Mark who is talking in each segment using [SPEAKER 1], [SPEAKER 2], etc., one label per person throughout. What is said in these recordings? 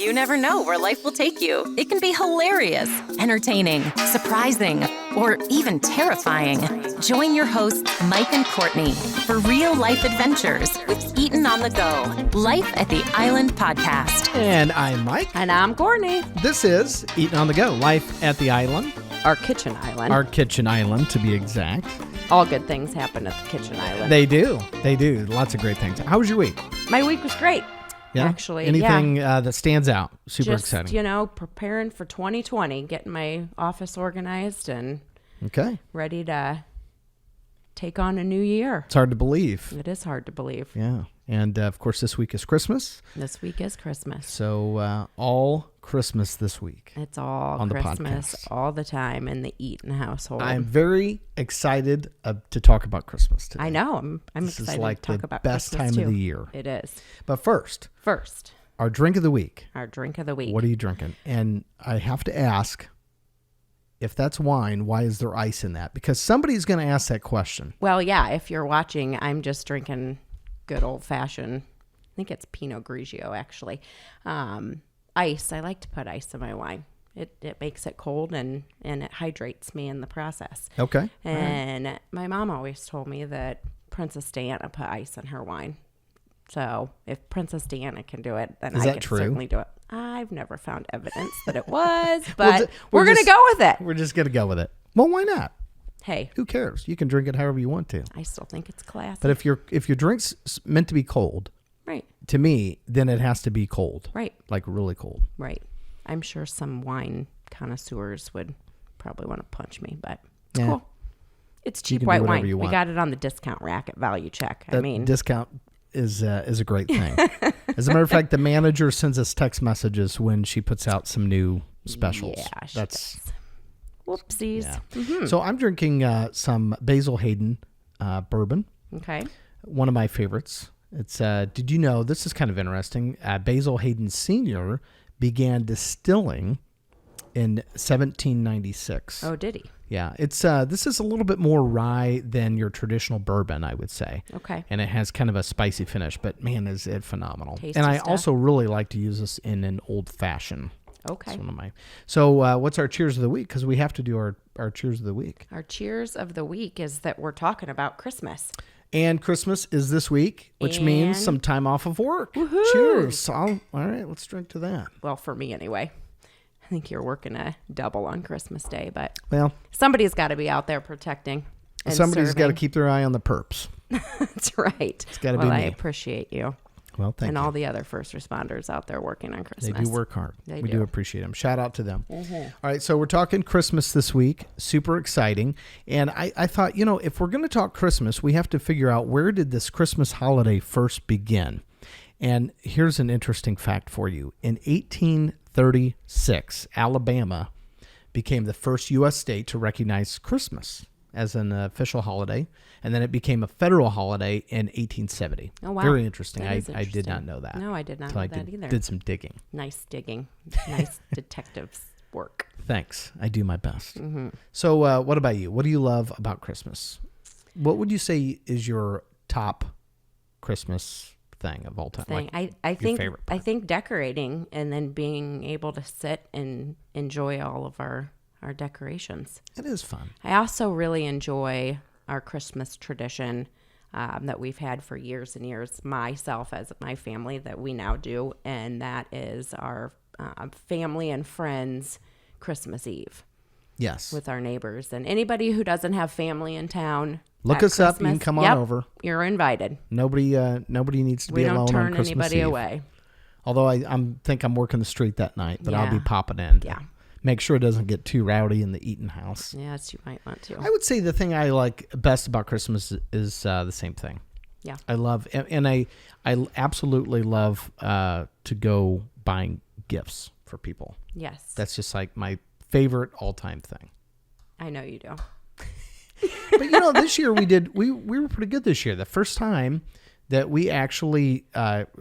[SPEAKER 1] You never know where life will take you. It can be hilarious, entertaining, surprising, or even terrifying. Join your hosts, Mike and Courtney, for real life adventures with Eaton on the Go, Life at the Island podcast.
[SPEAKER 2] And I'm Mike.
[SPEAKER 3] And I'm Courtney.
[SPEAKER 2] This is Eaton on the Go, Life at the Island.
[SPEAKER 3] Our kitchen island.
[SPEAKER 2] Our kitchen island, to be exact.
[SPEAKER 3] All good things happen at the kitchen island.
[SPEAKER 2] They do. They do. Lots of great things. How was your week?
[SPEAKER 3] My week was great.
[SPEAKER 2] Yeah?
[SPEAKER 3] Actually,
[SPEAKER 2] anything that stands out? Super exciting.
[SPEAKER 3] Just, preparing for 2020, getting my office organized and ready to take on a new year.
[SPEAKER 2] It's hard to believe.
[SPEAKER 3] It is hard to believe.
[SPEAKER 2] Yeah. And, of course, this week is Christmas.
[SPEAKER 3] This week is Christmas.
[SPEAKER 2] So, all Christmas this week.
[SPEAKER 3] It's all
[SPEAKER 2] on
[SPEAKER 3] Christmas
[SPEAKER 2] the podcast.
[SPEAKER 3] All the time in the Eaton household.
[SPEAKER 2] I'm very excited to talk about Christmas today.
[SPEAKER 3] I know. I'm
[SPEAKER 2] this
[SPEAKER 3] excited
[SPEAKER 2] is like
[SPEAKER 3] to talk
[SPEAKER 2] the
[SPEAKER 3] about
[SPEAKER 2] best
[SPEAKER 3] Christmas
[SPEAKER 2] time
[SPEAKER 3] too.
[SPEAKER 2] of the year.
[SPEAKER 3] It is.
[SPEAKER 2] But first,
[SPEAKER 3] First,
[SPEAKER 2] our drink of the week.
[SPEAKER 3] our drink of the week.
[SPEAKER 2] What are you drinking? And I have to ask, if that's wine, why is there ice in that? Because somebody's going to ask that question.
[SPEAKER 3] Well, yeah, if you're watching, I'm just drinking good old-fashioned, I think it's Pinot Grigio, actually. Ice. I like to put ice in my wine. It makes it cold and it hydrates me in the process.
[SPEAKER 2] Okay.
[SPEAKER 3] And my mom always told me that Princess Diana put ice in her wine. So if Princess Diana can do it, then
[SPEAKER 2] Is
[SPEAKER 3] I
[SPEAKER 2] that
[SPEAKER 3] can
[SPEAKER 2] true?
[SPEAKER 3] certainly do it. I've never found evidence that it was, but
[SPEAKER 2] we're
[SPEAKER 3] we're going to
[SPEAKER 2] just-
[SPEAKER 3] go with it.
[SPEAKER 2] We're just going to go with it. Well, why not?
[SPEAKER 3] Hey,
[SPEAKER 2] Who cares? You can drink it however you want to.
[SPEAKER 3] I still think it's classy.
[SPEAKER 2] But if your drink's meant to be cold,
[SPEAKER 3] Right,
[SPEAKER 2] to me, then it has to be cold.
[SPEAKER 3] right.
[SPEAKER 2] Like really cold.
[SPEAKER 3] Right. I'm sure some wine connoisseurs would probably want to punch me, but it's
[SPEAKER 2] Yeah.
[SPEAKER 3] cool. It's cheap
[SPEAKER 2] can do
[SPEAKER 3] white
[SPEAKER 2] whatever
[SPEAKER 3] wine.
[SPEAKER 2] you
[SPEAKER 3] We
[SPEAKER 2] want.
[SPEAKER 3] got it on the discount rack at Value Check. I
[SPEAKER 2] That
[SPEAKER 3] mean,
[SPEAKER 2] discount is a great thing. As a matter of fact, the manager sends us text messages when she puts out some new specials.
[SPEAKER 3] yeah, she
[SPEAKER 2] That's
[SPEAKER 3] does. Whoopsies.
[SPEAKER 2] yeah. So I'm drinking some Basil Hayden bourbon,
[SPEAKER 3] Okay.
[SPEAKER 2] one of my favorites. It's did you know, this is kind of interesting, Basil Hayden Sr. began distilling in 1796.
[SPEAKER 3] Oh, did he?
[SPEAKER 2] Yeah, it's this is a little bit more rye than your traditional bourbon, I would say.
[SPEAKER 3] Okay.
[SPEAKER 2] And it has kind of a spicy finish, but man, is it phenomenal.
[SPEAKER 3] Tasty
[SPEAKER 2] and I
[SPEAKER 3] stuff.
[SPEAKER 2] also really like to use this in an old fashioned.
[SPEAKER 3] Okay.
[SPEAKER 2] It's one of my. So what's our cheers of the week? Because we have to do our cheers of the week.
[SPEAKER 3] Our cheers of the week is that we're talking about Christmas.
[SPEAKER 2] And Christmas is this week, which means
[SPEAKER 3] And-
[SPEAKER 2] some time off of work.
[SPEAKER 3] Woohoo!
[SPEAKER 2] Cheers. All right, let's drink to that.
[SPEAKER 3] Well, for me anyway. I think you're working a double on Christmas Day, but
[SPEAKER 2] Well,
[SPEAKER 3] somebody's got to be out there protecting. And
[SPEAKER 2] somebody's got to
[SPEAKER 3] serving.
[SPEAKER 2] keep their eye on the perps.
[SPEAKER 3] That's right. It's
[SPEAKER 2] gotta be
[SPEAKER 3] well, I
[SPEAKER 2] me.
[SPEAKER 3] appreciate you.
[SPEAKER 2] Well, thank
[SPEAKER 3] and
[SPEAKER 2] you.
[SPEAKER 3] all the other first responders out there working on Christmas.
[SPEAKER 2] They do work hard.
[SPEAKER 3] They
[SPEAKER 2] we
[SPEAKER 3] do.
[SPEAKER 2] do appreciate them. Shout out to them. All right, so we're talking Christmas this week. Super exciting. And I thought, if we're going to talk Christmas, we have to figure out, where did this Christmas holiday first begin? And here's an interesting fact for you. In 1836, Alabama became the first U.S. state to recognize Christmas as an official holiday, and then it became a federal holiday in 1870.
[SPEAKER 3] Oh, wow.
[SPEAKER 2] Very interesting.
[SPEAKER 3] That is
[SPEAKER 2] I did not
[SPEAKER 3] interesting.
[SPEAKER 2] know that.
[SPEAKER 3] No, I did not
[SPEAKER 2] Until
[SPEAKER 3] know
[SPEAKER 2] I
[SPEAKER 3] that either.
[SPEAKER 2] did some digging.
[SPEAKER 3] Nice digging. Nice detectives work.
[SPEAKER 2] Thanks. I do my best.
[SPEAKER 3] Mm-hmm.
[SPEAKER 2] So what about you? What do you love about Christmas? What would you say is your top Christmas thing of all time?
[SPEAKER 3] Thing.
[SPEAKER 2] Like,
[SPEAKER 3] I think
[SPEAKER 2] favorite
[SPEAKER 3] I
[SPEAKER 2] part.
[SPEAKER 3] think decorating and then being able to sit and enjoy all of our decorations.
[SPEAKER 2] it is fun.
[SPEAKER 3] I also really enjoy our Christmas tradition that we've had for years and years, myself as my family, that we now do, and that is our family and friends Christmas Eve
[SPEAKER 2] Yes.
[SPEAKER 3] with our neighbors. And anybody who doesn't have family in town,
[SPEAKER 2] Look
[SPEAKER 3] at
[SPEAKER 2] us up. You can
[SPEAKER 3] Christmas,
[SPEAKER 2] come on
[SPEAKER 3] yep,
[SPEAKER 2] over.
[SPEAKER 3] You're invited.
[SPEAKER 2] Nobody needs to
[SPEAKER 3] We
[SPEAKER 2] be
[SPEAKER 3] don't
[SPEAKER 2] alone
[SPEAKER 3] turn
[SPEAKER 2] on Christmas
[SPEAKER 3] anybody
[SPEAKER 2] Eve.
[SPEAKER 3] away.
[SPEAKER 2] Although I think I'm working the street that night, but I'll be
[SPEAKER 3] Yeah.
[SPEAKER 2] popping in. To
[SPEAKER 3] Yeah.
[SPEAKER 2] Make sure it doesn't get too rowdy in the Eaton house.
[SPEAKER 3] Yes, you might want to.
[SPEAKER 2] I would say the thing I like best about Christmas is the same thing.
[SPEAKER 3] Yeah.
[SPEAKER 2] I love, and I absolutely love to go buying gifts for people.
[SPEAKER 3] Yes.
[SPEAKER 2] That's just like my favorite all-time thing.
[SPEAKER 3] I know you do.
[SPEAKER 2] But this year we were pretty good this year. The first time that we actually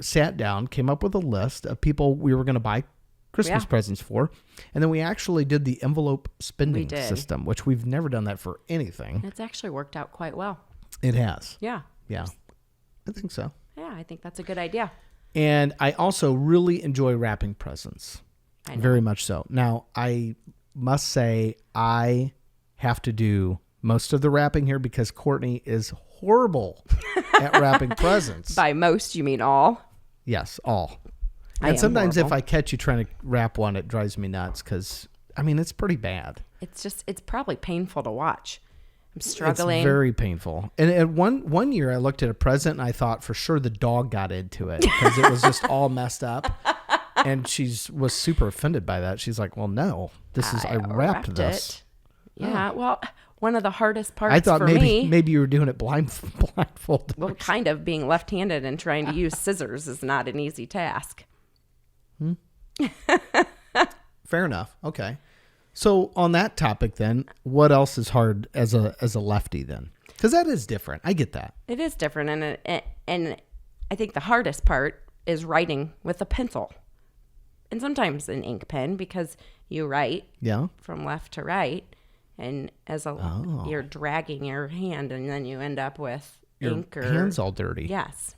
[SPEAKER 2] sat down, came up with a list of people we were going to buy Christmas presents for, and then we actually did the envelope spending system, which we've never done that for anything.
[SPEAKER 3] It's actually worked out quite well.
[SPEAKER 2] It has.
[SPEAKER 3] Yeah.
[SPEAKER 2] Yeah. I think so.
[SPEAKER 3] Yeah, I think that's a good idea.
[SPEAKER 2] And I also really enjoy wrapping presents.
[SPEAKER 3] I know.
[SPEAKER 2] Very much so. Now, I must say I have to do most of the wrapping here because Courtney is horrible at wrapping presents.
[SPEAKER 3] By most, you mean all?
[SPEAKER 2] Yes, all.
[SPEAKER 3] I
[SPEAKER 2] And
[SPEAKER 3] am
[SPEAKER 2] sometimes
[SPEAKER 3] horrible.
[SPEAKER 2] if I catch you trying to wrap one, it drives me nuts because, I mean, it's pretty bad.
[SPEAKER 3] It's probably painful to watch. I'm struggling.
[SPEAKER 2] It's very painful. And at one year, I looked at a present and I thought for sure the dog got into it because it was just all messed up. And she was super offended by that. She's like, "Well, no, I wrapped this."
[SPEAKER 3] It. Yeah. Well, one of the hardest parts
[SPEAKER 2] I thought
[SPEAKER 3] for
[SPEAKER 2] maybe
[SPEAKER 3] me,
[SPEAKER 2] you were doing it blindfolded.
[SPEAKER 3] well, kind of being left-handed and trying to use scissors is not an easy task.
[SPEAKER 2] Fair enough. Okay. So on that topic, then, what else is hard as a lefty then? Because that is different. I get that.
[SPEAKER 3] It is different, and I think the hardest part is writing with a pencil, and sometimes an ink pen because you write
[SPEAKER 2] Yeah.
[SPEAKER 3] from left to right, and you're dragging your hand, and then you end up with
[SPEAKER 2] Your
[SPEAKER 3] ink or
[SPEAKER 2] hands all dirty.
[SPEAKER 3] yes,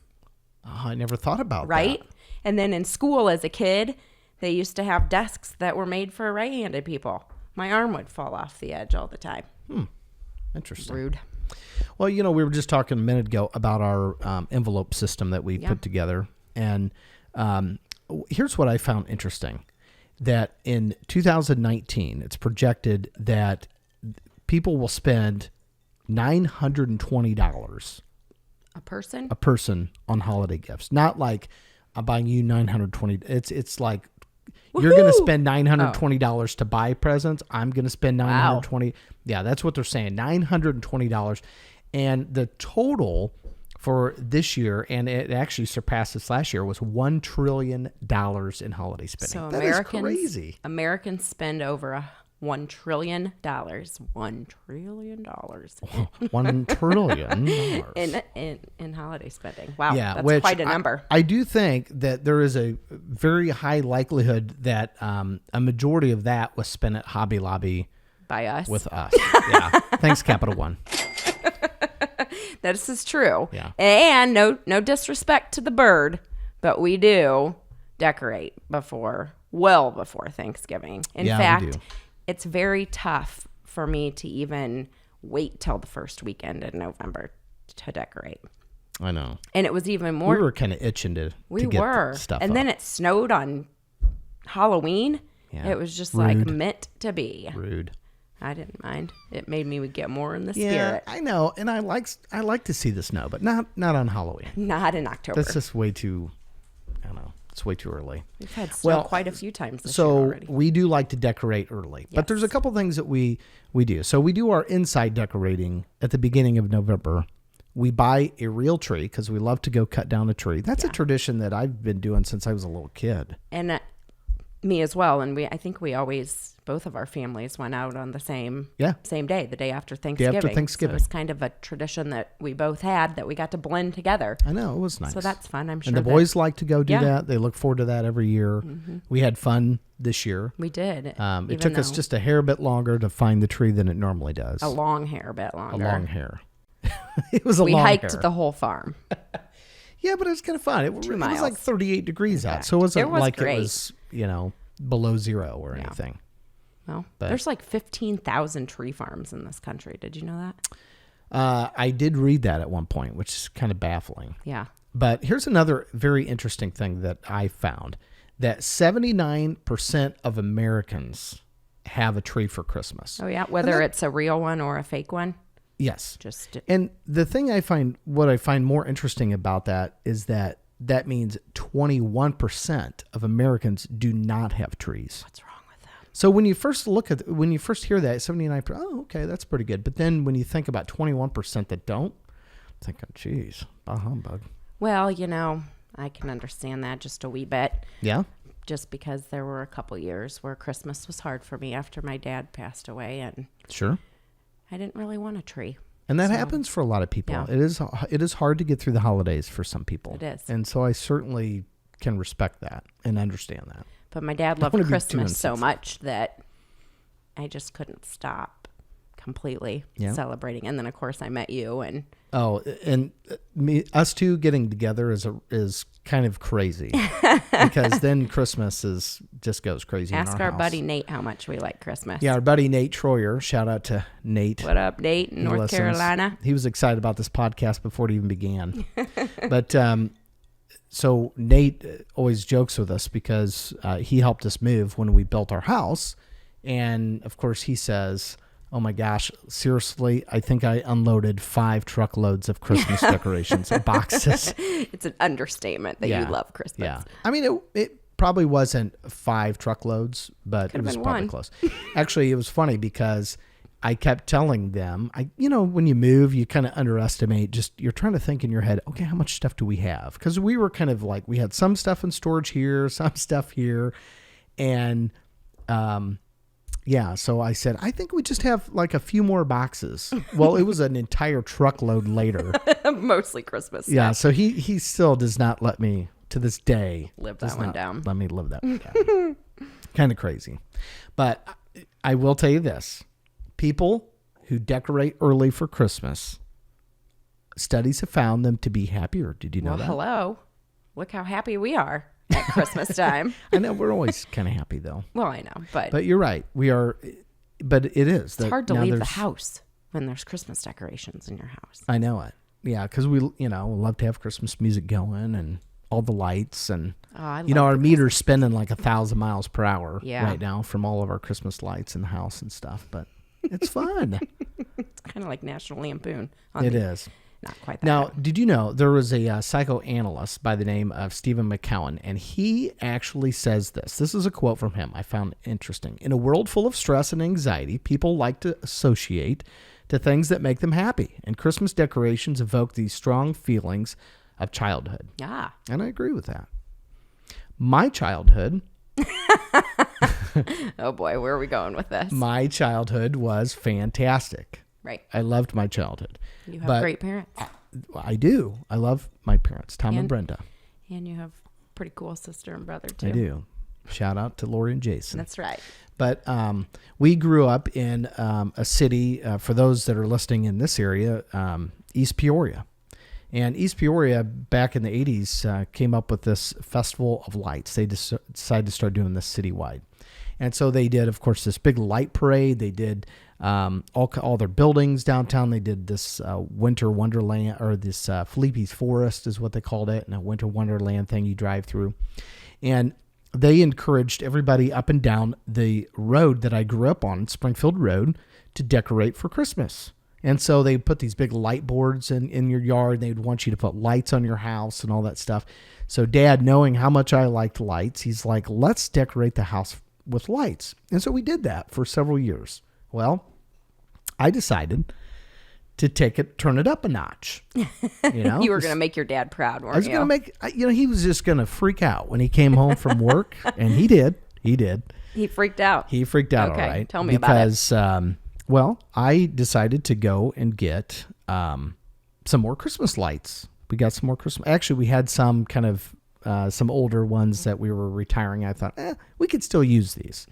[SPEAKER 2] Oh, I never thought about
[SPEAKER 3] right.
[SPEAKER 2] that.
[SPEAKER 3] And then in school as a kid, they used to have desks that were made for right-handed people. My arm would fall off the edge all the time.
[SPEAKER 2] Interesting.
[SPEAKER 3] Rude.
[SPEAKER 2] Well, we were just talking a minute ago about our envelope system that we put together. And here's what I found interesting. That in 2019, it's projected that people will spend $920
[SPEAKER 3] A person?
[SPEAKER 2] a person on holiday gifts. Not like I'm buying you $920. It's like you're going to spend $920 to buy presents. I'm going to spend $920. Yeah, that's what they're saying. $920. And the total for this year, and it actually surpasses last year, was $1 trillion in holiday spending.
[SPEAKER 3] So
[SPEAKER 2] that is crazy.
[SPEAKER 3] Americans spend over $1 trillion. $1 trillion
[SPEAKER 2] $1 trillion.
[SPEAKER 3] in holiday spending. Wow,
[SPEAKER 2] Yeah,
[SPEAKER 3] that's
[SPEAKER 2] which
[SPEAKER 3] quite a number.
[SPEAKER 2] I do think that there is a very high likelihood that a majority of that was spent at Hobby Lobby
[SPEAKER 3] By us.
[SPEAKER 2] with us. Yeah. Thanks, Capital One.
[SPEAKER 3] This is true.
[SPEAKER 2] Yeah.
[SPEAKER 3] And no disrespect to the bird, but we do decorate well before Thanksgiving. In
[SPEAKER 2] Yeah, we
[SPEAKER 3] fact,
[SPEAKER 2] do.
[SPEAKER 3] it's very tough for me to even wait till the first weekend in November to decorate.
[SPEAKER 2] I know.
[SPEAKER 3] And it was even more.
[SPEAKER 2] We were kind of itching to
[SPEAKER 3] We
[SPEAKER 2] get
[SPEAKER 3] were.
[SPEAKER 2] stuff
[SPEAKER 3] And
[SPEAKER 2] up.
[SPEAKER 3] then it snowed on Halloween.
[SPEAKER 2] Yeah.
[SPEAKER 3] It was just
[SPEAKER 2] Rude.
[SPEAKER 3] like meant to be.
[SPEAKER 2] Rude.
[SPEAKER 3] I didn't mind. It made me get more in the
[SPEAKER 2] Yeah,
[SPEAKER 3] spirit.
[SPEAKER 2] I know, and I like to see the snow, but not on Halloween.
[SPEAKER 3] Not in October.
[SPEAKER 2] That's just way too. I don't know. It's way too early.
[SPEAKER 3] We've had snow
[SPEAKER 2] Well,
[SPEAKER 3] quite a few times this year
[SPEAKER 2] So
[SPEAKER 3] already.
[SPEAKER 2] we do like to decorate early, but there's a couple things that we do. So we do our inside decorating at the beginning of November. We buy a real tree because we love to go cut down a tree. That's a tradition that I've been doing since I was a little kid.
[SPEAKER 3] And me as well. And I think we always, both of our families went out on the same day, the day after Thanksgiving.
[SPEAKER 2] Thanksgiving.
[SPEAKER 3] So it's kind of a tradition that we both had that we got to blend together.
[SPEAKER 2] I know, it was nice.
[SPEAKER 3] So that's fun. I'm sure.
[SPEAKER 2] And the boys like to go do
[SPEAKER 3] Yeah.
[SPEAKER 2] that. They look forward to that every year. We had fun this year.
[SPEAKER 3] We did.
[SPEAKER 2] It took us just a hair bit longer to find the tree than it normally does.
[SPEAKER 3] a long hair, a bit longer.
[SPEAKER 2] A long hair. It was a
[SPEAKER 3] We
[SPEAKER 2] long
[SPEAKER 3] hiked
[SPEAKER 2] hair.
[SPEAKER 3] the whole farm.
[SPEAKER 2] Yeah, but it was kind of fun. It was
[SPEAKER 3] miles.
[SPEAKER 2] like 38 degrees out, so it wasn't
[SPEAKER 3] It was
[SPEAKER 2] like
[SPEAKER 3] great.
[SPEAKER 2] it was, below zero or anything.
[SPEAKER 3] Well,
[SPEAKER 2] But-
[SPEAKER 3] there's like 15,000 tree farms in this country. Did you know that?
[SPEAKER 2] I did read that at one point, which is kind of baffling.
[SPEAKER 3] Yeah.
[SPEAKER 2] But here's another very interesting thing that I found, that 79% of Americans have a tree for Christmas.
[SPEAKER 3] Oh, yeah. Whether it's a real one or a fake one.
[SPEAKER 2] Yes.
[SPEAKER 3] Just
[SPEAKER 2] And the thing what I find more interesting about that is that means 21% of Americans do not have trees.
[SPEAKER 3] what's wrong with them?
[SPEAKER 2] So when you first hear that 79%, oh, okay, that's pretty good. But then when you think about 21% that don't, I'm thinking, geez, bah humbug.
[SPEAKER 3] Well, I can understand that just a wee bit.
[SPEAKER 2] Yeah.
[SPEAKER 3] Just because there were a couple years where Christmas was hard for me after my dad passed away, and
[SPEAKER 2] Sure.
[SPEAKER 3] I didn't really want a tree.
[SPEAKER 2] And that happens for a lot of people.
[SPEAKER 3] Yeah.
[SPEAKER 2] It is hard to get through the holidays for some people.
[SPEAKER 3] It is.
[SPEAKER 2] And so I certainly can respect that and understand that.
[SPEAKER 3] But my dad
[SPEAKER 2] wanna
[SPEAKER 3] loved
[SPEAKER 2] be too
[SPEAKER 3] Christmas so
[SPEAKER 2] insensitive.
[SPEAKER 3] much that I just couldn't stop completely
[SPEAKER 2] Yeah.
[SPEAKER 3] celebrating. And then, of course, I met you, and
[SPEAKER 2] Oh, and us two getting together is kind of crazy because then Christmas just goes crazy.
[SPEAKER 3] ask
[SPEAKER 2] in
[SPEAKER 3] our
[SPEAKER 2] house.
[SPEAKER 3] buddy Nate how much we like Christmas.
[SPEAKER 2] Yeah, our buddy Nate Troyer. Shout out to Nate.
[SPEAKER 3] What up, Nate, in
[SPEAKER 2] He
[SPEAKER 3] North
[SPEAKER 2] listens.
[SPEAKER 3] Carolina?
[SPEAKER 2] He was excited about this podcast before it even began. But so Nate always jokes with us because he helped us move when we built our house. And of course he says, oh my gosh, seriously, I think I unloaded 5 truckloads of Christmas decorations, boxes.
[SPEAKER 3] It's an understatement that you love Christmas.
[SPEAKER 2] Yeah. I mean, it probably wasn't 5 truckloads, but it was
[SPEAKER 3] been
[SPEAKER 2] probably
[SPEAKER 3] one.
[SPEAKER 2] close. Actually, it was funny because I kept telling them, when you move, you kind of underestimate, you're trying to think in your head, okay, how much stuff do we have? Because we were kind of like, we had some stuff in storage here, some stuff here. And, so I said, I think we just have like a few more boxes. Well, it was an entire truckload later.
[SPEAKER 3] Mostly Christmas.
[SPEAKER 2] Yeah, so he still does not let me, to this day,
[SPEAKER 3] Live
[SPEAKER 2] does
[SPEAKER 3] that one
[SPEAKER 2] not
[SPEAKER 3] down.
[SPEAKER 2] Let me live that one down. Kind of crazy. But I will tell you this. People who decorate early for Christmas, studies have found them to be happier. Did you know
[SPEAKER 3] Well,
[SPEAKER 2] that?
[SPEAKER 3] hello. Look how happy we are at Christmas time.
[SPEAKER 2] I know we're always kind of happy though.
[SPEAKER 3] Well, I know, but
[SPEAKER 2] But you're right. We are, but it is.
[SPEAKER 3] it's hard to leave the house when there's Christmas decorations in your house.
[SPEAKER 2] I know it. Yeah, because we love to have Christmas music going and all the lights and
[SPEAKER 3] I
[SPEAKER 2] our meter's spinning like 1,000 miles per hour
[SPEAKER 3] Yeah.
[SPEAKER 2] right now from all of our Christmas lights in the house and stuff. But it's fun.
[SPEAKER 3] It's kind of like National Lampoon.
[SPEAKER 2] It is.
[SPEAKER 3] Not quite that
[SPEAKER 2] Now,
[SPEAKER 3] bad.
[SPEAKER 2] did you know there was a psychoanalyst by the name of Stephen McCowan, and he actually says this. This is a quote from him I found interesting. In a world full of stress and anxiety, people like to associate to things that make them happy, and Christmas decorations evoke these strong feelings of childhood.
[SPEAKER 3] Ah.
[SPEAKER 2] And I agree with that. My childhood...
[SPEAKER 3] Oh, boy. Where are we going with this?
[SPEAKER 2] My childhood was fantastic.
[SPEAKER 3] Right.
[SPEAKER 2] I loved my childhood.
[SPEAKER 3] You have
[SPEAKER 2] But
[SPEAKER 3] great parents.
[SPEAKER 2] I do. I love my parents, Tom and
[SPEAKER 3] And-
[SPEAKER 2] Brenda.
[SPEAKER 3] And you have pretty cool sister and brother, too.
[SPEAKER 2] I do. Shout out to Lori and Jason.
[SPEAKER 3] That's right.
[SPEAKER 2] But we grew up in a city, for those that are listening in this area, East Peoria. And East Peoria, back in the 80s, came up with this Festival of Lights. They decided to start doing this citywide. And so they did, of course, this big light parade. They did all their buildings downtown. They did this winter wonderland, or this Felipe's Forest is what they called it, and a winter wonderland thing you drive through. And they encouraged everybody up and down the road that I grew up on, Springfield Road, to decorate for Christmas. And so they put these big light boards in your yard. They'd want you to put lights on your house and all that stuff. So Dad, knowing how much I liked lights, he's like, let's decorate the house with lights. And so we did that for several years. Well, I decided to turn it up a notch.
[SPEAKER 3] You were going to make your dad proud, weren't
[SPEAKER 2] I was
[SPEAKER 3] you?
[SPEAKER 2] going to make, he was just going to freak out when he came home from work. And he did.
[SPEAKER 3] He freaked out.
[SPEAKER 2] He freaked out,
[SPEAKER 3] Okay,
[SPEAKER 2] all right.
[SPEAKER 3] tell me about it.
[SPEAKER 2] Because, I decided to go and get some more Christmas lights. We got some more Christmas. Actually, we had some kind of, some older ones that we were retiring. I thought, we could still use these.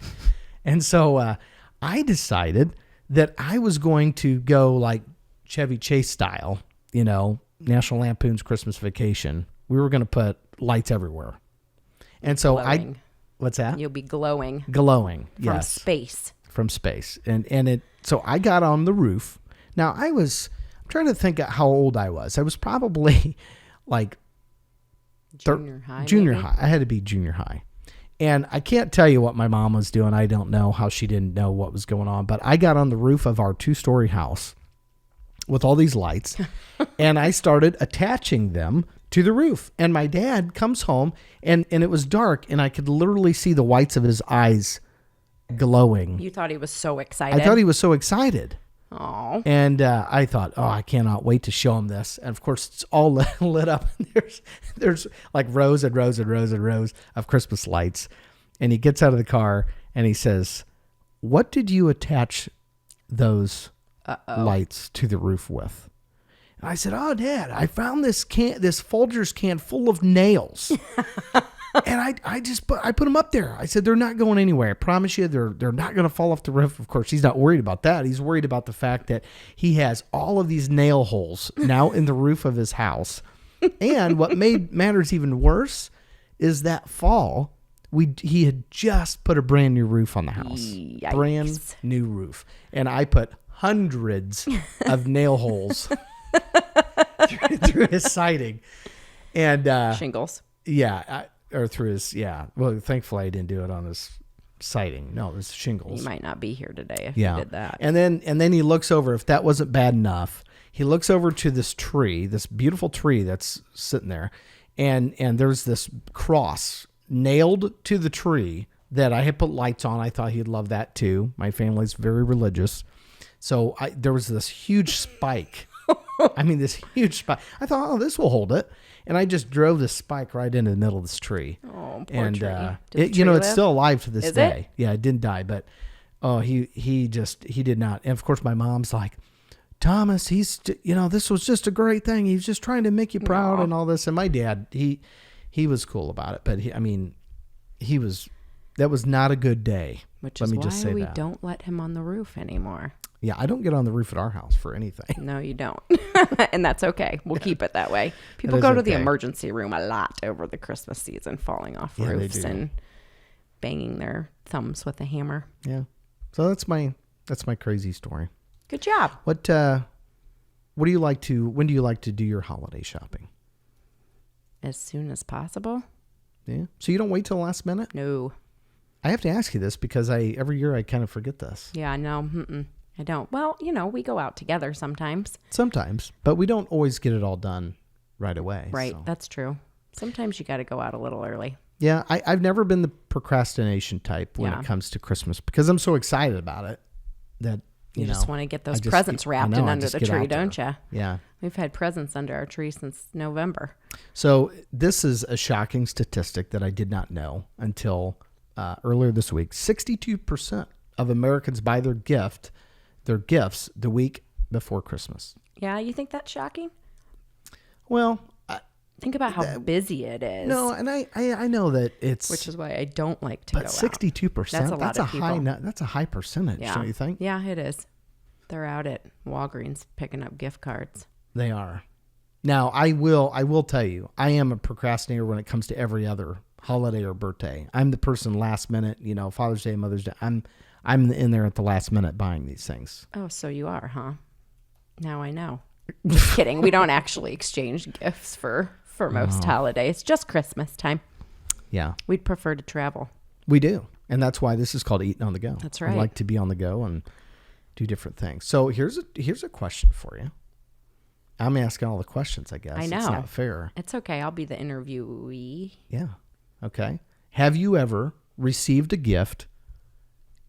[SPEAKER 2] And so I decided that I was going to go like Chevy Chase style, National Lampoon's Christmas Vacation. We were going to put lights everywhere. And so
[SPEAKER 3] Glowing.
[SPEAKER 2] what's that?
[SPEAKER 3] You'll be glowing
[SPEAKER 2] Glowing.
[SPEAKER 3] from
[SPEAKER 2] Yes.
[SPEAKER 3] space.
[SPEAKER 2] From space. So I got on the roof. Now I'm trying to think of how old I was. I was probably like
[SPEAKER 3] Junior high.
[SPEAKER 2] junior
[SPEAKER 3] maybe?
[SPEAKER 2] high. I had to be junior high. And I can't tell you what my mom was doing. I don't know how she didn't know what was going on, but I got on the roof of our 2-story house with all these lights and I started attaching them to the roof. And my dad comes home and it was dark and I could literally see the whites of his eyes glowing.
[SPEAKER 3] You thought he was so excited.
[SPEAKER 2] I thought he was so excited.
[SPEAKER 3] Oh,
[SPEAKER 2] And I thought, I cannot wait to show him this. And of course, it's all lit up. There's like rows and rows and rows and rows of Christmas lights. And he gets out of the car and he says, "What did you attach those lights to the roof with?" And I said, "Oh, Dad, I found this Folgers can full of nails." And I put them up there. I said, they're not going anywhere. I promise you, they're not going to fall off the roof. Of course, he's not worried about that. He's worried about the fact that he has all of these nail holes now in the roof of his house. And what made matters even worse is that fall, he had just put a brand new roof on the house.
[SPEAKER 3] Yikes.
[SPEAKER 2] Brand new roof. And I put hundreds of nail holes through his siding. And
[SPEAKER 3] Shingles.
[SPEAKER 2] Yeah, or through his, yeah. Well, thankfully I didn't do it on his siding. No, it was shingles.
[SPEAKER 3] You might not be here today if you did that.
[SPEAKER 2] And then he looks over, if that wasn't bad enough, he looks over to this tree, this beautiful tree that's sitting there, and there's this cross nailed to the tree that I had put lights on. I thought he'd love that too. My family's very religious. So there was this huge spike. I mean, this huge spike. I thought, oh, this will hold it. And I just drove this spike right into the middle of this tree.
[SPEAKER 3] Oh, poor tree.
[SPEAKER 2] And
[SPEAKER 3] Tree
[SPEAKER 2] it's
[SPEAKER 3] live?
[SPEAKER 2] still alive to this
[SPEAKER 3] Is
[SPEAKER 2] day.
[SPEAKER 3] it?
[SPEAKER 2] Yeah, it didn't die, but he did not. And of course, my mom's like, Thomas, this was just a great thing. He was just trying to make you proud and all this. And my dad, he was cool about it, but that was not a good day.
[SPEAKER 3] Which
[SPEAKER 2] Let
[SPEAKER 3] is
[SPEAKER 2] me
[SPEAKER 3] why
[SPEAKER 2] just say
[SPEAKER 3] we
[SPEAKER 2] that.
[SPEAKER 3] don't let him on the roof anymore.
[SPEAKER 2] Yeah, I don't get on the roof at our house for anything.
[SPEAKER 3] No, you don't. And that's okay. We'll keep it that way. People
[SPEAKER 2] is
[SPEAKER 3] go to the
[SPEAKER 2] okay.
[SPEAKER 3] emergency room a lot over the Christmas season, falling off
[SPEAKER 2] Yeah, they
[SPEAKER 3] roofs
[SPEAKER 2] do.
[SPEAKER 3] and banging their thumbs with a hammer.
[SPEAKER 2] Yeah. So that's my crazy story.
[SPEAKER 3] Good job.
[SPEAKER 2] When do you like to do your holiday shopping?
[SPEAKER 3] As soon as possible?
[SPEAKER 2] Yeah. So you don't wait till the last minute?
[SPEAKER 3] No.
[SPEAKER 2] I have to ask you this because every year I kind of forget this.
[SPEAKER 3] Yeah, no. I don't. Well, we go out together sometimes.
[SPEAKER 2] Sometimes, but we don't always get it all done right away.
[SPEAKER 3] Right.
[SPEAKER 2] So.
[SPEAKER 3] That's true. Sometimes you got to go out a little early.
[SPEAKER 2] Yeah. I've never been the procrastination type when
[SPEAKER 3] Yeah.
[SPEAKER 2] it comes to Christmas because I'm so excited about it that,
[SPEAKER 3] You just want to get those presents wrapped and under the tree, don't you?
[SPEAKER 2] Yeah.
[SPEAKER 3] We've had presents under our tree since November.
[SPEAKER 2] So this is a shocking statistic that I did not know until earlier this week. 62% of Americans buy their gifts the week before Christmas.
[SPEAKER 3] Yeah, you think that's shocking?
[SPEAKER 2] Well,
[SPEAKER 3] Think about how busy it is.
[SPEAKER 2] no, and I know that it's,
[SPEAKER 3] Which is why I don't like to go
[SPEAKER 2] but
[SPEAKER 3] out.
[SPEAKER 2] 62%.
[SPEAKER 3] That's a lot of people.
[SPEAKER 2] That's a high percentage,
[SPEAKER 3] Yeah.
[SPEAKER 2] don't you think?
[SPEAKER 3] Yeah, it is. They're out at Walgreens picking up gift cards.
[SPEAKER 2] They are. Now, I will tell you, I am a procrastinator when it comes to every other holiday or birthday. I'm the person last minute, Father's Day, Mother's Day. I'm in there at the last minute buying these things.
[SPEAKER 3] Oh, so you are, huh? Now I know. Just kidding. We don't actually exchange gifts for most holidays. Just Christmas time.
[SPEAKER 2] Yeah,
[SPEAKER 3] We'd prefer to travel.
[SPEAKER 2] we do. And that's why this is called Eating on the Go.
[SPEAKER 3] That's
[SPEAKER 2] I
[SPEAKER 3] right.
[SPEAKER 2] like to be on the go and do different things. So here's a question for you. I'm asking all the questions, I guess.
[SPEAKER 3] I know.
[SPEAKER 2] It's not fair.
[SPEAKER 3] It's okay. I'll be the interviewee.
[SPEAKER 2] Yeah. Okay. Have you ever received a gift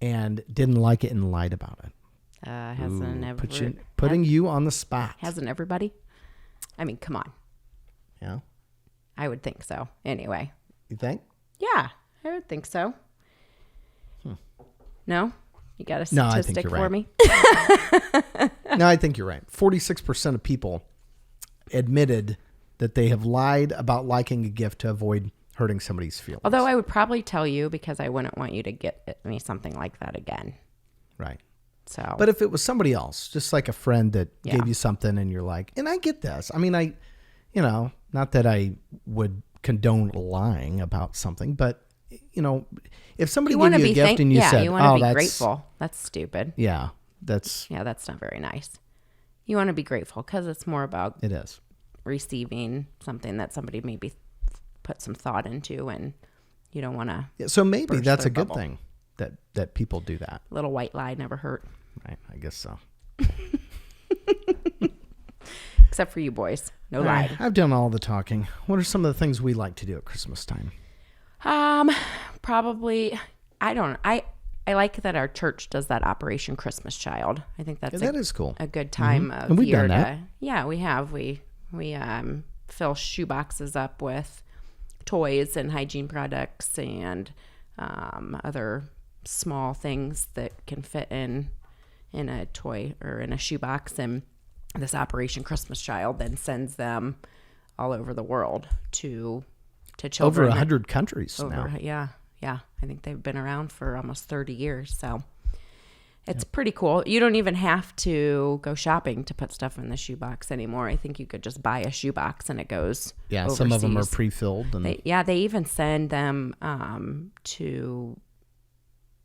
[SPEAKER 2] and didn't like it and lied about it? Putting you on the spot.
[SPEAKER 3] Hasn't everybody? I mean, come on.
[SPEAKER 2] Yeah.
[SPEAKER 3] I would think so. Anyway.
[SPEAKER 2] You think?
[SPEAKER 3] Yeah, I would think so. No? You got a
[SPEAKER 2] No, I think
[SPEAKER 3] statistic
[SPEAKER 2] you're
[SPEAKER 3] for
[SPEAKER 2] right.
[SPEAKER 3] me?
[SPEAKER 2] No, I think you're right. 46% of people admitted that they have lied about liking a gift to avoid hurting somebody's feelings.
[SPEAKER 3] Although I would probably tell you because I wouldn't want you to get me something like that again.
[SPEAKER 2] Right.
[SPEAKER 3] So,
[SPEAKER 2] But if it was somebody else, just like a friend that
[SPEAKER 3] Yeah.
[SPEAKER 2] gave you something and you're like, and I get this. I mean, not that I would condone lying about something, but, if somebody
[SPEAKER 3] you
[SPEAKER 2] gave you a gift and you said,
[SPEAKER 3] you
[SPEAKER 2] oh,
[SPEAKER 3] want to be
[SPEAKER 2] that's
[SPEAKER 3] grateful. That's stupid.
[SPEAKER 2] Yeah, that's
[SPEAKER 3] Not very nice. You want to be grateful because it's more about
[SPEAKER 2] it is.
[SPEAKER 3] receiving something that somebody maybe put some thought into, and you don't want to.
[SPEAKER 2] Yeah, so maybe
[SPEAKER 3] burst
[SPEAKER 2] that's
[SPEAKER 3] their
[SPEAKER 2] a good
[SPEAKER 3] bubble.
[SPEAKER 2] thing that people do that.
[SPEAKER 3] Little white lie never hurt,
[SPEAKER 2] Right? I guess so.
[SPEAKER 3] except for you boys. No
[SPEAKER 2] All
[SPEAKER 3] lie.
[SPEAKER 2] right, I've done all the talking. What are some of the things we like to do at Christmas time?
[SPEAKER 3] Probably. I don't. I like that our church does that Operation Christmas Child. I think that's
[SPEAKER 2] That is cool.
[SPEAKER 3] a good time of
[SPEAKER 2] And we've
[SPEAKER 3] year
[SPEAKER 2] done that.
[SPEAKER 3] Yeah, we have. We fill shoe boxes up with toys and hygiene products and other small things that can fit in a toy or in a shoebox. And this Operation Christmas Child then sends them all over the world to to children.
[SPEAKER 2] Over 100 countries now.
[SPEAKER 3] Yeah. I think they've been around for almost 30 years. So it's pretty cool. You don't even have to go shopping to put stuff in the shoebox anymore. I think you could just buy a shoebox and it goes overseas.
[SPEAKER 2] Some of them are pre-filled. And
[SPEAKER 3] they even send them to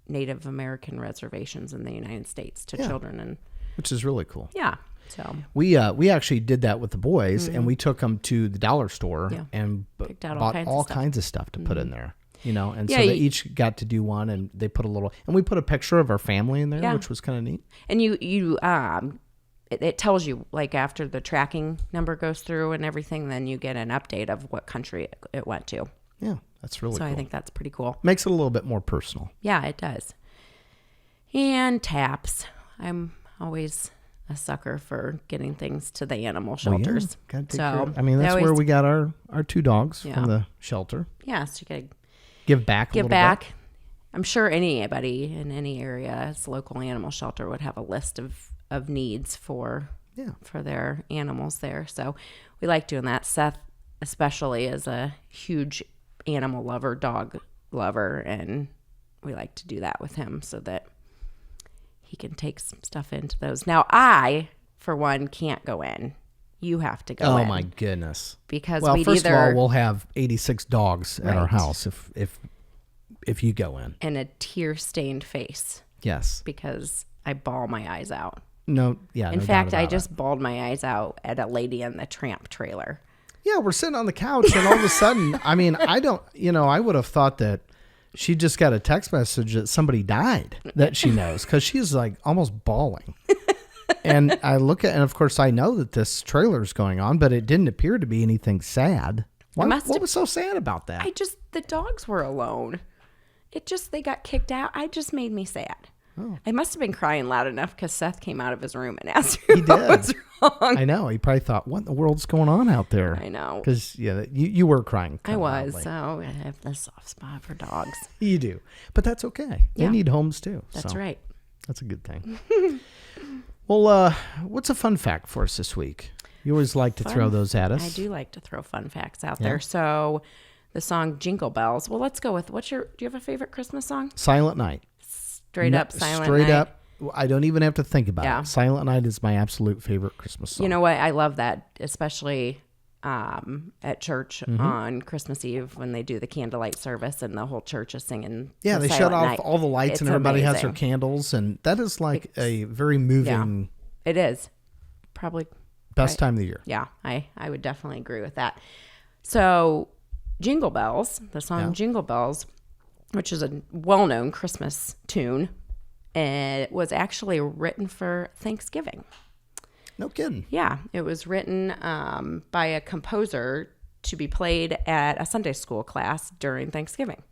[SPEAKER 3] Native American reservations in the United States to children,
[SPEAKER 2] which is really cool.
[SPEAKER 3] Yeah. So
[SPEAKER 2] we actually did that with the boys, and we took them to the dollar store and bought all kinds of stuff to put in there. And so they each got to do one, and they put a little, and we put a picture of our family in there, which was kind of neat.
[SPEAKER 3] And it tells you, like, after the tracking number goes through and everything, then you get an update of what country it went to.
[SPEAKER 2] Yeah, that's really cool.
[SPEAKER 3] So I think that's pretty cool.
[SPEAKER 2] Makes it a little bit more personal.
[SPEAKER 3] Yeah, it does. And taps. I'm always a sucker for getting things to the animal shelters.
[SPEAKER 2] Gotta take care. I mean, that's where we got our 2 dogs from the shelter.
[SPEAKER 3] Yeah, so you gotta
[SPEAKER 2] give back a little bit.
[SPEAKER 3] I'm sure anybody in any area's local animal shelter would have a list of needs for their animals there. So we like doing that. Seth especially is a huge animal lover, dog lover, and we like to do that with him so that he can take some stuff into those. Now, I, for one, can't go in. You have to go in.
[SPEAKER 2] Oh, my goodness.
[SPEAKER 3] Because
[SPEAKER 2] first of all, we'll have 86 dogs at our house if you go in.
[SPEAKER 3] And a tear-stained face.
[SPEAKER 2] Yes.
[SPEAKER 3] Because I bawl my eyes out.
[SPEAKER 2] No, yeah.
[SPEAKER 3] In fact, I just bawled my eyes out at a Lady and the Tramp trailer.
[SPEAKER 2] Yeah, we're sitting on the couch, and all of a sudden, I mean, I would have thought that she just got a text message that somebody died that she knows, because she's like almost bawling. And I look at, and of course I know that this trailer is going on, but it didn't appear to be anything sad. What was so sad about that?
[SPEAKER 3] The dogs were alone. They got kicked out. It just made me sad. Oh. I must have been crying loud enough because Seth came out of his room and asked me what was wrong.
[SPEAKER 2] I know. He probably thought, what in the world's going on out there?
[SPEAKER 3] I know.
[SPEAKER 2] Because, you were crying.
[SPEAKER 3] I was. Loudly. So I have this soft spot for dogs.
[SPEAKER 2] You do. But that's okay. They need homes too.
[SPEAKER 3] That's right.
[SPEAKER 2] That's a good thing. Well, what's a fun fact for us this week? You always like to throw those at us.
[SPEAKER 3] I do like to throw fun facts out there. So the song Jingle Bells. Well, let's go with, do you have a favorite Christmas song?
[SPEAKER 2] Silent Night.
[SPEAKER 3] Straight up Silent Night.
[SPEAKER 2] Straight up. I don't even have to think about it. Silent Night is my absolute favorite Christmas song.
[SPEAKER 3] You know what? I love that, especially at church on Christmas Eve when they do the candlelight service and the whole church is singing.
[SPEAKER 2] Yeah, they shut off all the lights and everybody has their candles, and that is like a very moving.
[SPEAKER 3] Yeah, it is. Probably
[SPEAKER 2] best time of the year.
[SPEAKER 3] Yeah, I would definitely agree with that. So, Jingle Bells, the song Jingle Bells, which is a well-known Christmas tune, and it was actually written for Thanksgiving.
[SPEAKER 2] No kidding.
[SPEAKER 3] Yeah, it was written by a composer to be played at a Sunday school class during Thanksgiving.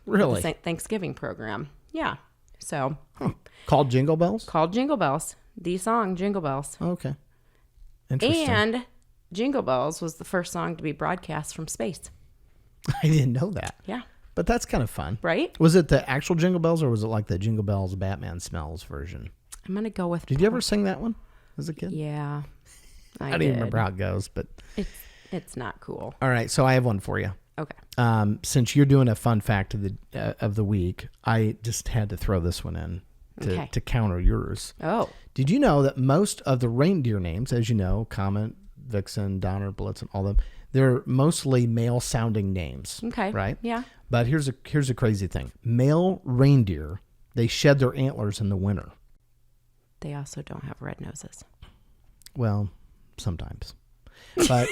[SPEAKER 2] Really?
[SPEAKER 3] The Thanksgiving program. Yeah. So.
[SPEAKER 2] Called Jingle Bells?
[SPEAKER 3] Called Jingle Bells. The song Jingle Bells.
[SPEAKER 2] Okay. Interesting.
[SPEAKER 3] And Jingle Bells was the first song to be broadcast from space.
[SPEAKER 2] I didn't know that.
[SPEAKER 3] Yeah.
[SPEAKER 2] But that's kind of fun.
[SPEAKER 3] Right?
[SPEAKER 2] Was it the actual Jingle Bells, or was it like the Jingle Bells Batman Smells version?
[SPEAKER 3] I'm going to go with...
[SPEAKER 2] Did you ever sing that one as a kid?
[SPEAKER 3] Yeah.
[SPEAKER 2] I don't even remember how it goes, but...
[SPEAKER 3] It's not cool.
[SPEAKER 2] All right, so I have one for you.
[SPEAKER 3] Okay.
[SPEAKER 2] Since you're doing a fun fact of the week, I just had to throw this one in to counter yours.
[SPEAKER 3] Oh.
[SPEAKER 2] Did you know that most of the reindeer names, as you know, Comet, Vixen, Donner, Blitzen, all of them, they're mostly male-sounding names.
[SPEAKER 3] Okay.
[SPEAKER 2] Right?
[SPEAKER 3] Yeah.
[SPEAKER 2] But here's a crazy thing. Male reindeer, they shed their antlers in the winter.
[SPEAKER 3] They also don't have red noses.
[SPEAKER 2] Well, sometimes. But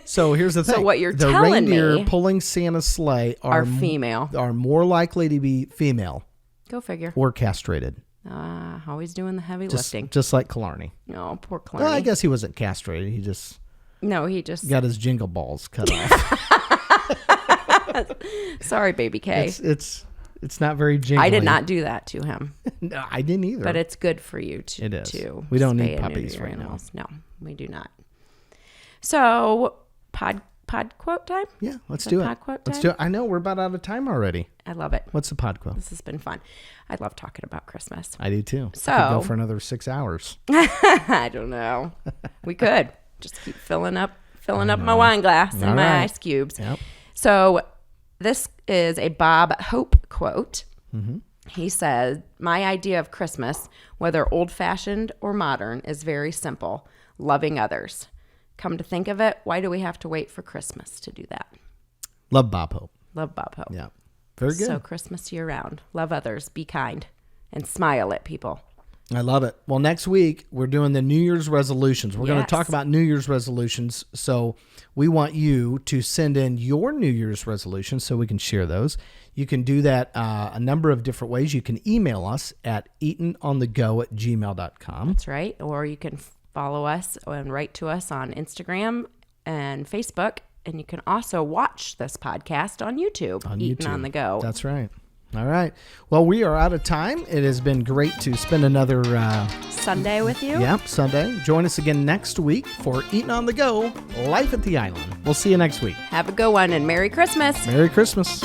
[SPEAKER 2] so here's the thing.
[SPEAKER 3] So what you're
[SPEAKER 2] the
[SPEAKER 3] telling
[SPEAKER 2] reindeer
[SPEAKER 3] me
[SPEAKER 2] pulling Santa's sleigh
[SPEAKER 3] are female.
[SPEAKER 2] Are more likely to be female.
[SPEAKER 3] Go figure.
[SPEAKER 2] Or castrated.
[SPEAKER 3] Always doing the heavy lifting.
[SPEAKER 2] Just like Killarney.
[SPEAKER 3] No, poor Killarney.
[SPEAKER 2] Well, I guess he wasn't castrated. He just got his jingle balls cut off.
[SPEAKER 3] Sorry, baby K.
[SPEAKER 2] It's not very jingly.
[SPEAKER 3] I did not do that to him.
[SPEAKER 2] No, I didn't either.
[SPEAKER 3] But it's good for you to.
[SPEAKER 2] It is.
[SPEAKER 3] To
[SPEAKER 2] we don't need puppies right
[SPEAKER 3] animals. Now. No, we do not. So pod quote time.
[SPEAKER 2] Yeah, let's do it.
[SPEAKER 3] Pod quote time?
[SPEAKER 2] Let's do it. I know we're about out of time already.
[SPEAKER 3] I love it.
[SPEAKER 2] What's the pod quote?
[SPEAKER 3] This has been fun. I love talking about Christmas.
[SPEAKER 2] I do too.
[SPEAKER 3] So
[SPEAKER 2] I could go for another 6 hours.
[SPEAKER 3] I don't know. We could just keep filling up filling up my wine glass and
[SPEAKER 2] All
[SPEAKER 3] my
[SPEAKER 2] right.
[SPEAKER 3] ice cubes.
[SPEAKER 2] Yep.
[SPEAKER 3] So this is a Bob Hope quote.
[SPEAKER 2] Mm-hmm.
[SPEAKER 3] He said, "My idea of Christmas, whether old-fashioned or modern, is very simple. Loving others. Come to think of it, why do we have to wait for Christmas to do that?"
[SPEAKER 2] Love Bob Hope.
[SPEAKER 3] Love Bob Hope.
[SPEAKER 2] Yeah. Very good.
[SPEAKER 3] So Christmas year-round. Love others. Be kind. And smile at people.
[SPEAKER 2] I love it. Well, next week, we're doing the New Year's resolutions. We're going to
[SPEAKER 3] Yes.
[SPEAKER 2] talk about New Year's resolutions. So we want you to send in your New Year's resolutions so we can share those. You can do that a number of different ways. You can email us at eatononthego@gmail.com.
[SPEAKER 3] That's right. Or you can follow us and write to us on Instagram and Facebook. And you can also watch this podcast on YouTube, Eating on the Go.
[SPEAKER 2] That's right. All right. Well, we are out of time. It has been great to spend another
[SPEAKER 3] Sunday with you.
[SPEAKER 2] Sunday. Join us again next week for Eating on the Go, Life at the Island. We'll see you next week.
[SPEAKER 3] Have a good one and Merry Christmas.
[SPEAKER 2] Merry Christmas.